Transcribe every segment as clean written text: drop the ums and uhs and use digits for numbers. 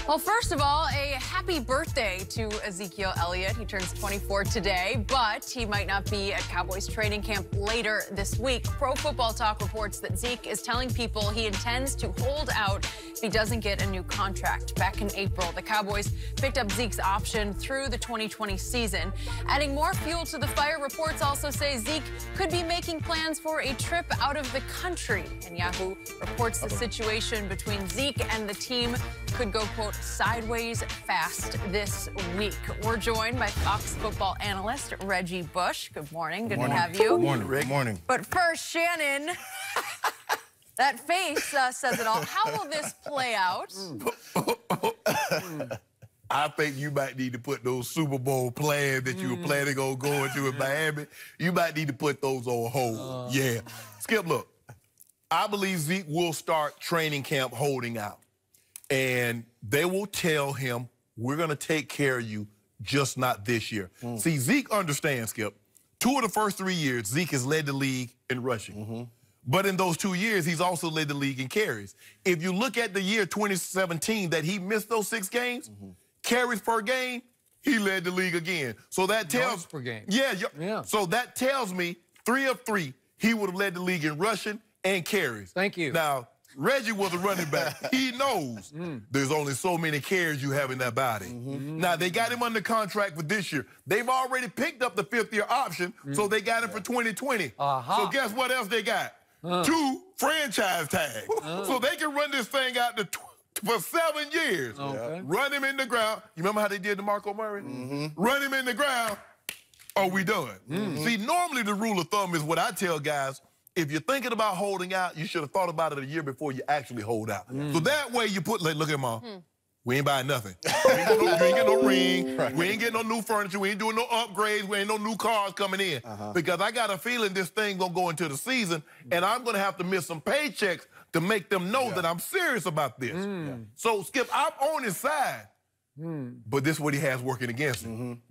Well, first of all, a happy birthday to Ezekiel Elliott. He turns 24 today, but he might not be at Cowboys training camp later this week. Pro Football Talk reports that Zeke is telling people he intends to hold out if he doesn't get a new contract. Back in April, the Cowboys picked up Zeke's option through the 2020 season. Adding more fuel to the fire, reports also say Zeke could be making plans for a trip out of the country. And Yahoo reports the situation between Zeke and the team could go, quote, sideways fast this week. We're joined by Fox football analyst Reggie Bush. Good morning. Good to have you. Good morning, Rick. Good morning. But first, Shannon, that face says it all. How will this play out? I think you might need to put those Super Bowl plans that you were planning on going to in Miami, you might need to put those on hold. Yeah. Skip, look, I believe Zeke will start training camp holding out. And they will tell him, we're going to take care of you, just not this year. See, Zeke understands, Skip. 2 of the first 3 years, Zeke has led the league in rushing. But in those 2 years, he's also led the league in carries. If you look at the year 2017 that he missed those 6 games, carries per game, he led the league again. So that tells... Yards per game. Yeah. So that tells me 3 of 3, he would have led the league in rushing and carries. Thank you. Now, Reggie was a running back. He knows there's only so many carries you have in that body. Now, they got him under contract for this year. They've already picked up the 5th-year option, so they got him for 2020. So guess what else they got? 2 franchise tags. So they can run this thing out for 7 years. Run him in the ground. You remember how they did to Marco Murray? Run him in the ground, or we done. See, normally the rule of thumb is what I tell guys, if you're thinking about holding out, you should have thought about it a year before you actually hold out. So that way you put, like, look at Mom. We ain't buying nothing. We ain't getting no ring. We ain't getting no new furniture. We ain't doing no upgrades. We ain't no new cars coming in. Because I got a feeling this thing gonna go into the season, and I'm gonna have to miss some paychecks to make them know that I'm serious about this. So, Skip, I'm on his side. But this is what he has working against him.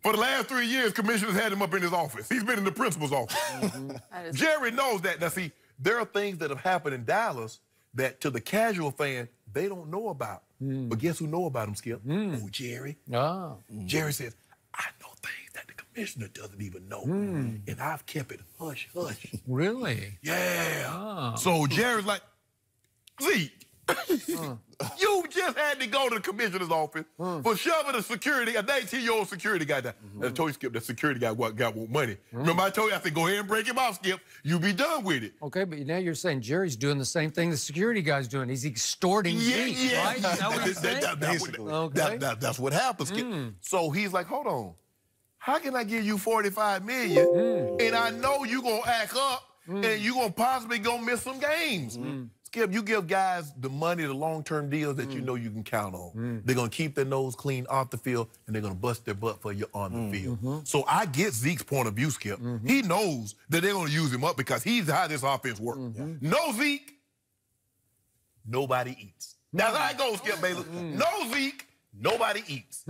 For the last 3 years, commissioners had him up in his office. He's been in the principal's office. Jerry knows that. Now, see, there are things that have happened in Dallas that, to the casual fan, they don't know about. But guess who know about him, Skip? Oh, Jerry. Jerry says, I know things that the commissioner doesn't even know. And I've kept it hush, hush. Really? Yeah. So Jerry's like, Zeke, you just had to go to the commissioner's office for shoving a 19-year-old security guy down. I told you, Skip, that security guy got money. Remember I told you, I said, go ahead and break him off, Skip. You be done with it. Okay, but now you're saying Jerry's doing the same thing the security guy's doing. He's extorting Zeke, right? Is that what you're saying? That's what happens, Skip. So he's like, hold on. How can I give you $45 million and I know you going to act up and you going to possibly go miss some games? Skip, you give guys the money, the long-term deals that you know you can count on. They're going to keep their nose clean off the field, and they're going to bust their butt for you on the field. So I get Zeke's point of view, Skip. He knows that they're going to use him up because he's how this offense works. No Zeke, nobody eats. That's how it goes, Skip Bayless. No Zeke, nobody eats.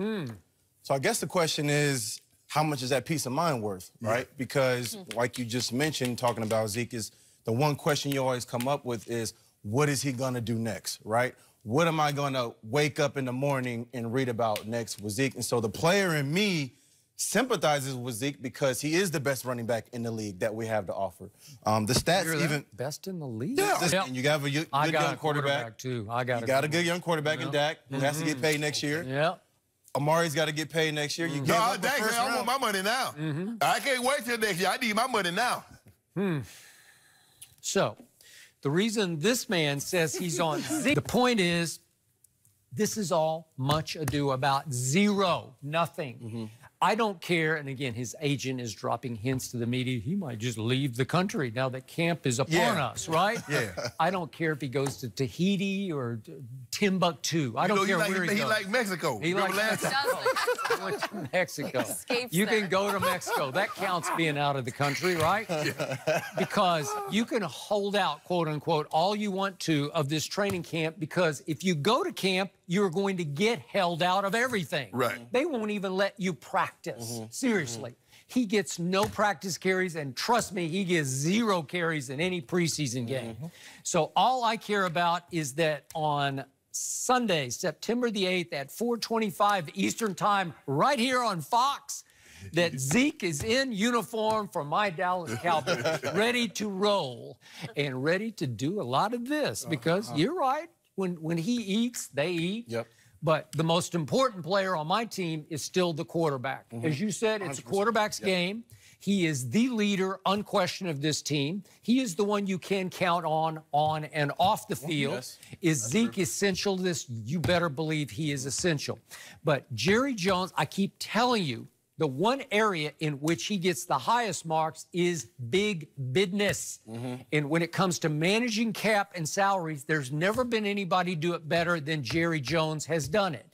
So I guess the question is, how much is that peace of mind worth, right? Because like you just mentioned, talking about Zeke, is the one question you always come up with is, what is he gonna do next, right? What am I gonna wake up in the morning and read about next with Zeke? And so the player in me sympathizes with Zeke because he is the best running back in the league that we have to offer. The stats even... Best in the league? Yeah. And you have a good young quarterback. too. You got a good young quarterback in Dak who has to get paid next year. Amari's got to get paid next year. You gave up the first round. I want my money now. I can't wait till next year. I need my money now. So, the reason this man says he's on Zeke, the point is, this is all much ado about zero, nothing. I don't care, and again, his agent is dropping hints to the media. He might just leave the country now that camp is upon us, right? I don't care if he goes to Tahiti or Timbuktu. I don't care where he goes. He like Mexico. He likes Mexico. You can go to Mexico. That counts being out of the country, right? Because you can hold out, quote unquote, all you want to of this training camp, because if you go to camp, you're going to get held out of everything. They won't even let you practice. Seriously. He gets no practice carries, and trust me, he gets 0 carries in any preseason game. So all I care about is that on Sunday, September the 8th at 4:25 Eastern Time, right here on Fox, that Zeke is in uniform for my Dallas Cowboys, ready to roll and ready to do a lot of this. Because you're right, when he eats, they eat. Yep. But the most important player on my team is still the quarterback. As you said, it's a quarterback's game. He is the leader, unquestioned, of this team. He is the one you can count on and off the field. Yes. Is Zeke essential to this? You better believe he is essential. But Jerry Jones, I keep telling you, the one area in which he gets the highest marks is big business. And when it comes to managing cap and salaries, there's never been anybody do it better than Jerry Jones has done it.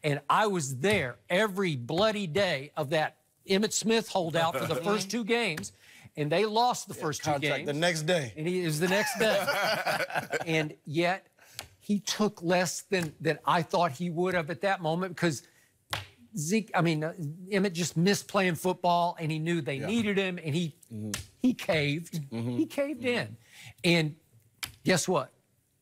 And I was there every bloody day of that Emmitt Smith holdout for the first 2 games, and they lost the first 2 games. The next day. And he is the next day. And yet he took less than I thought he would have at that moment, because Emmitt just missed playing football, and he knew they needed him, and he caved. He caved in. And guess what?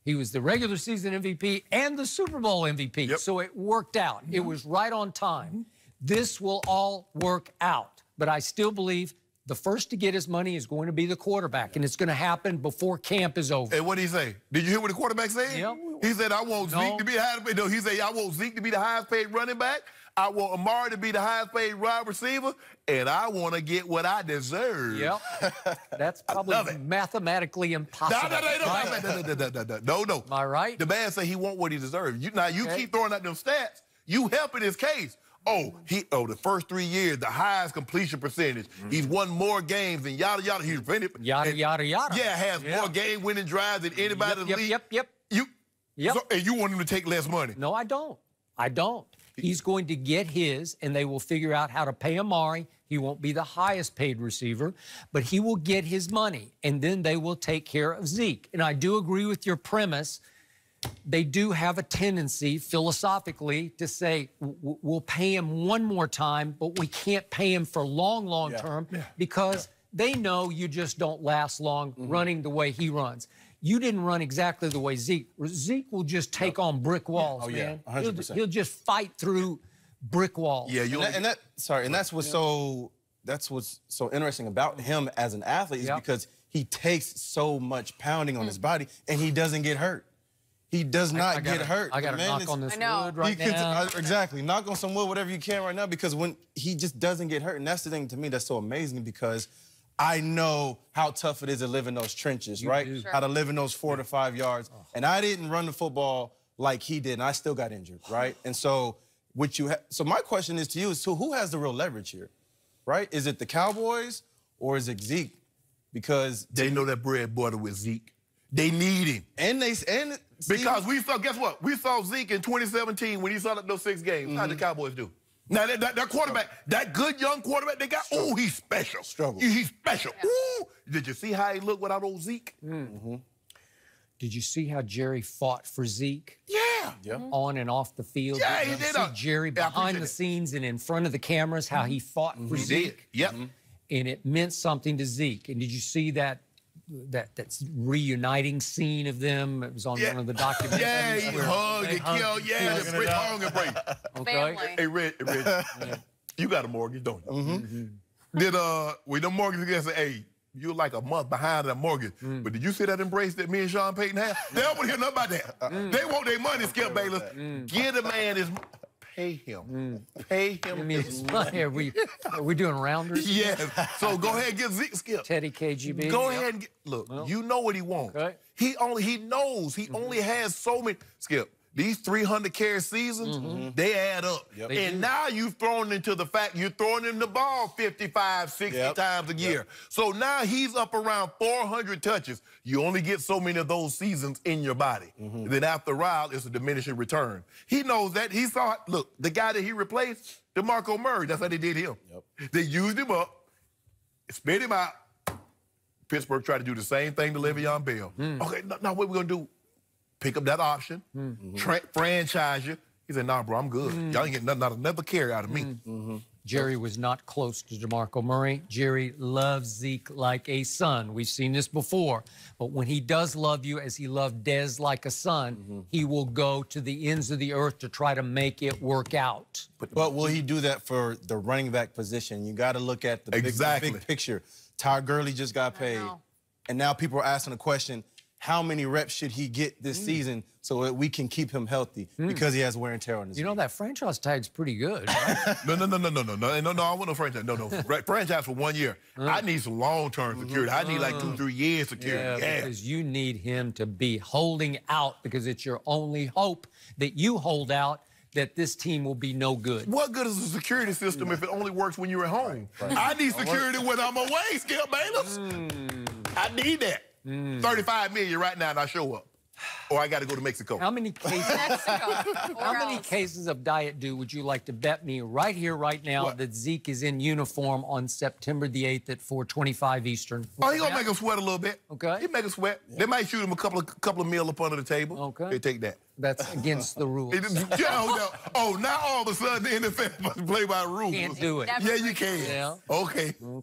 He was the regular season MVP and the Super Bowl MVP. Yep. So it worked out. It was right on time. This will all work out. But I still believe the first to get his money is going to be the quarterback, and it's going to happen before camp is over. And what did he say? Did you hear what the quarterback said? Yeah. He said, I want Zeke to be the highest paid. No, he said, I want Zeke to be the highest paid running back. I want Amari to be the highest paid wide receiver, and I want to get what I deserve. Yep. That's probably mathematically impossible. No. Am I right? The man said he want what he deserves. You keep throwing out them stats. You helping his case. The first 3 years, the highest completion percentage. He's won more games than yada yada. He's yada. Yeah, has more game-winning drives than anybody in the league. Yep. And you want him to take less money? No, I don't. He's going to get his, and they will figure out how to pay Amari. He won't be the highest paid receiver, but he will get his money, and then they will take care of Zeke. And I do agree with your premise. They do have a tendency, philosophically, to say, we'll pay him one more time, but we can't pay him for long term, because they know you just don't last long running the way he runs. You didn't run exactly the way Zeke. Zeke will just take on brick walls, man. 100%. He'll just fight through brick walls. Yeah, that's what's so interesting about him as an athlete, is because he takes so much pounding on his body, and he doesn't get hurt. He does not get hurt. I got to knock on this wood right now. Exactly. Knock on some wood, whatever you can right now, because when he just doesn't get hurt. And that's the thing to me that's so amazing, because I know how tough it is to live in those trenches, right? Sure. How to live in those 4 to 5 yards. And I didn't run the football like he did, and I still got injured, right? And so so my question is to you, who has the real leverage here, right? Is it the Cowboys or is it Zeke? Because they know that bread butter with Zeke. They need him. Because we saw, guess what? We saw Zeke in 2017 when he saw those 6 games. How did the Cowboys do? Now, that quarterback, that good young quarterback they got, he's special. He's special. Ooh, did you see how he looked without old Zeke? Did you see how Jerry fought for Zeke? Yeah. On and off the field? Yeah, he did. See Jerry behind the scenes and in front of the cameras, how he fought for Zeke? Yep. And it meant something to Zeke. And did you see that reuniting scene of them? It was on one of the documentaries. Yeah, he hugged and killed. Yeah, the Brit hung and break. Okay. Hey, Reg, you got a mortgage, don't you? Did when the mortgage guys say, hey, you're like a month behind that mortgage. But did you see that embrace that me and Sean Payton had? They don't want to hear nothing about that. They want their money, Skip Bayless. Get a man his pay him. Pay him his money. Are we doing rounders? Yes. So go ahead and get Zeke, Skip. Teddy KGB. Go ahead and get, look, you know what he wants. Okay. He knows he only has so many, Skip, these 300 carry seasons, they add up. And now you've thrown into the fact you're throwing him the ball 55, 60 times a year. So now he's up around 400 touches. You only get so many of those seasons in your body. Then after a while, it's a diminishing return. He knows that. He saw, look, the guy that he replaced, DeMarco Murray, that's how they did him. They used him up, spit him out. Pittsburgh tried to do the same thing to Le'Veon Bell. Okay, now what we going to do? Pick up that option, franchise you. He said, nah, bro, I'm good. Y'all ain't getting nothing, not another carry out of me. Jerry was not close to DeMarco Murray. Jerry loves Zeke like a son. We've seen this before. But when he does love you, as he loved Dez like a son, he will go to the ends of the earth to try to make it work out. But will he do that for the running back position? You got to look at the big picture. Todd Gurley just got paid. And now people are asking the question, how many reps should he get this season so that we can keep him healthy because he has wear and tear on his You know, that franchise tag's pretty good, right? No, I want no franchise. No. Franchise for 1 year. I need some long-term security. I need like 2-3 years security. Yeah, because you need him to be holding out because it's your only hope that you hold out that this team will be no good. What good is a security system if it only works when you're at home? I need security when I'm away, Skip Bayless. I need that. 35 million right now and I show up. Or I got to go to Mexico. How many cases? How many cases of Diet Dew would you like to bet me right here, right now, that Zeke is in uniform on September the 8th at 4:25 Eastern? Oh, he gonna make him sweat a little bit. Okay. He make him sweat. They might shoot him a couple of mil up under the table. Okay. They take that. That's against the rules. Now all of a sudden the NFL must play by rules. Can't do it. Yeah, you can. Yeah. Okay. We'll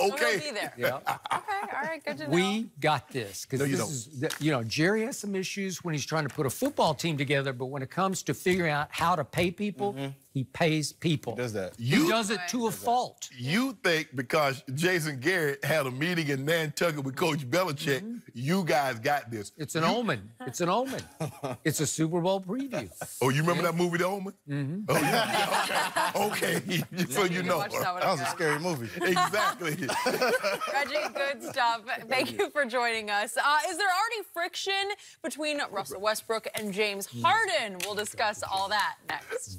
Okay. be there. Yeah. Okay, all right, good to know. We got this. Because Jerry has some issues when he's trying to put a football team together, but when it comes to figuring out how to pay people, he pays people. He does that. He does it to a fault. You think because Jason Garrett had a meeting in Nantucket with Coach Belichick, you guys got this. It's an omen. It's an omen. It's a Super Bowl preview. Oh, you remember that movie, The Omen? Oh, yeah. Okay. So you know. That was a scary movie. Exactly. Reggie, good stuff. Thank you for joining us. Is there already friction between Russell Westbrook and James Harden? We'll discuss all that next.